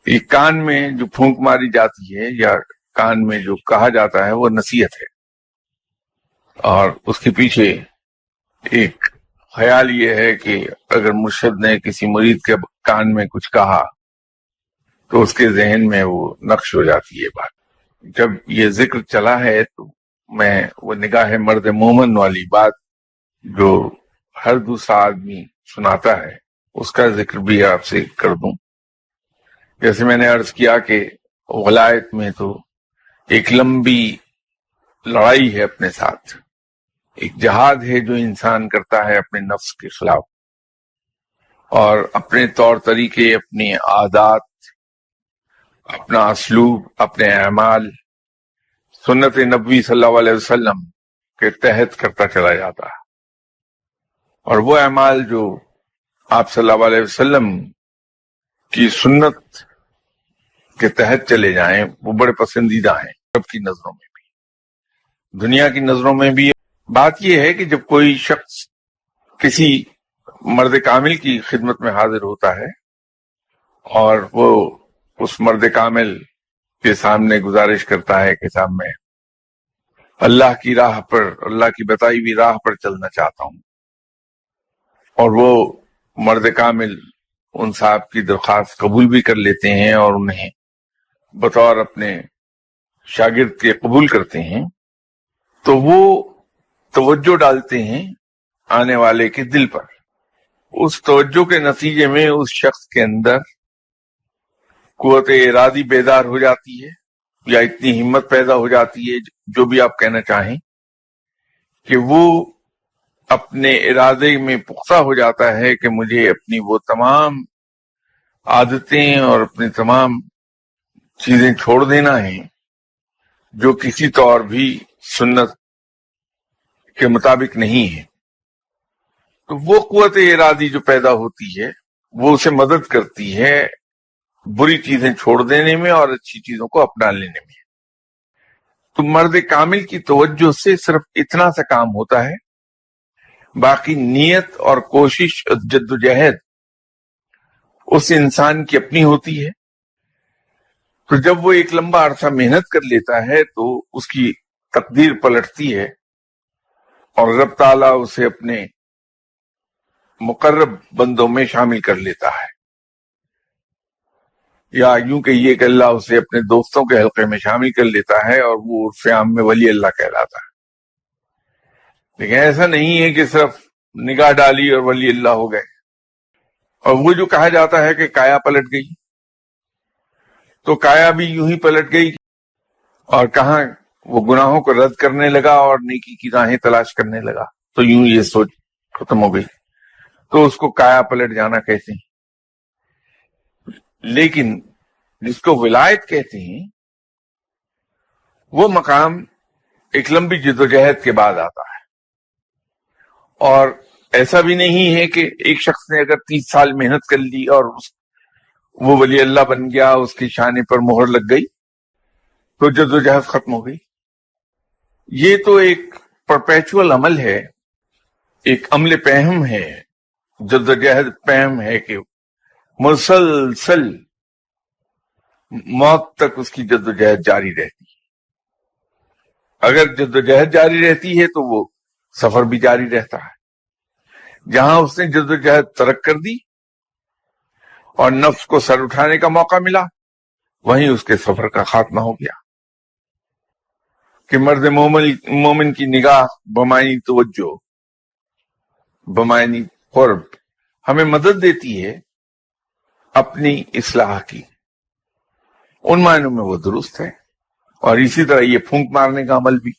یہ کان میں جو پھونک ماری جاتی ہے یا کان میں جو کہا جاتا ہے وہ نصیحت ہے، اور اس کے پیچھے ایک خیال یہ ہے کہ اگر مرشد نے کسی مرید کے کان میں کچھ کہا تو اس کے ذہن میں وہ نقش ہو جاتی ہے بات۔ جب یہ ذکر چلا ہے تو میں وہ نگاہ مرد مومن والی بات جو ہر دوسرا آدمی سناتا ہے اس کا ذکر بھی آپ سے کر دوں۔ جیسے میں نے عرض کیا کہ ولایت میں تو ایک لمبی لڑائی ہے اپنے ساتھ، ایک جہاد ہے جو انسان کرتا ہے اپنے نفس کے خلاف، اور اپنے طور طریقے، اپنی عادات، اپنا اسلوب، اپنے اعمال سنت نبوی صلی اللہ علیہ وسلم کے تحت کرتا چلا جاتا ہے، اور وہ اعمال جو آپ صلی اللہ علیہ وسلم کی سنت کے تحت چلے جائیں وہ بڑے پسندیدہ ہیں سب کی نظروں میں بھی، دنیا کی نظروں میں بھی۔ بات یہ ہے کہ جب کوئی شخص کسی مرد کامل کی خدمت میں حاضر ہوتا ہے اور وہ اس مرد کامل کے سامنے گزارش کرتا ہے کہ صاحب میں اللہ کی راہ پر، اللہ کی بتائی ہوئی راہ پر چلنا چاہتا ہوں، اور وہ مرد کامل ان صاحب کی درخواست قبول بھی کر لیتے ہیں اور انہیں بطور اپنے شاگرد کے قبول کرتے ہیں، تو وہ توجہ ڈالتے ہیں آنے والے کے دل پر۔ اس توجہ کے نتیجے میں اس شخص کے اندر قوت ارادی بیدار ہو جاتی ہے، یا اتنی ہمت پیدا ہو جاتی ہے، جو بھی آپ کہنا چاہیں، کہ وہ اپنے ارادے میں پختہ ہو جاتا ہے کہ مجھے اپنی وہ تمام عادتیں اور اپنی تمام چیزیں چھوڑ دینا ہے جو کسی طور بھی سنت کے مطابق نہیں ہے۔ تو وہ قوت ارادی جو پیدا ہوتی ہے وہ اسے مدد کرتی ہے بری چیزیں چھوڑ دینے میں اور اچھی چیزوں کو اپنا لینے میں۔ تو مرد کامل کی توجہ سے صرف اتنا سا کام ہوتا ہے، باقی نیت اور کوشش، جد و جہد اس انسان کی اپنی ہوتی ہے۔ تو جب وہ ایک لمبا عرصہ محنت کر لیتا ہے تو اس کی تقدیر پلٹتی ہے، اور رب تعالیٰ اسے اپنے مقرب بندوں میں شامل کر لیتا ہے، یا یوں کہیے کہ اللہ اسے اپنے دوستوں کے حلقے میں شامل کر لیتا ہے، اور وہ عرف عام میں ولی اللہ کہلاتا ہے۔ لیکن ایسا نہیں ہے کہ صرف نگاہ ڈالی اور ولی اللہ ہو گئے۔ اور وہ جو کہا جاتا ہے کہ کایا پلٹ گئی، تو کایا بھی یوں ہی پلٹ گئی، اور کہاں وہ گناہوں کو رد کرنے لگا اور نیکی کی راہیں تلاش کرنے لگا، تو یوں یہ سوچ ختم ہو گئی۔ تو اس کو کایا پلٹ جانا کہتے ہیں۔ لیکن جس کو ولایت کہتے ہیں وہ مقام ایک لمبی جدوجہد کے بعد آتا ہے، اور ایسا بھی نہیں ہے کہ ایک شخص نے اگر 30 سال محنت کر لی اور وہ ولی اللہ بن گیا، اس کی شانے پر مہر لگ گئی تو جدوجہد ختم ہو گئی۔ یہ تو ایک پرپیچول عمل ہے، ایک عمل پہم ہے، جدوجہد پہم ہے کہ مسلسل موت تک اس کی جدوجہد جاری رہتی ہے۔ اگر جدوجہد جاری رہتی ہے تو وہ سفر بھی جاری رہتا ہے۔ جہاں اس نے جدوجہد ترک کر دی اور نفس کو سر اٹھانے کا موقع ملا، وہیں اس کے سفر کا خاتمہ ہو گیا۔ کہ مرد مومن کی نگاہ بمعنی توجہ، بمعنی قرب، ہمیں مدد دیتی ہے اپنی اصلاح کی، ان معنوں میں وہ درست ہے۔ اور اسی طرح یہ پھونک مارنے کا عمل بھی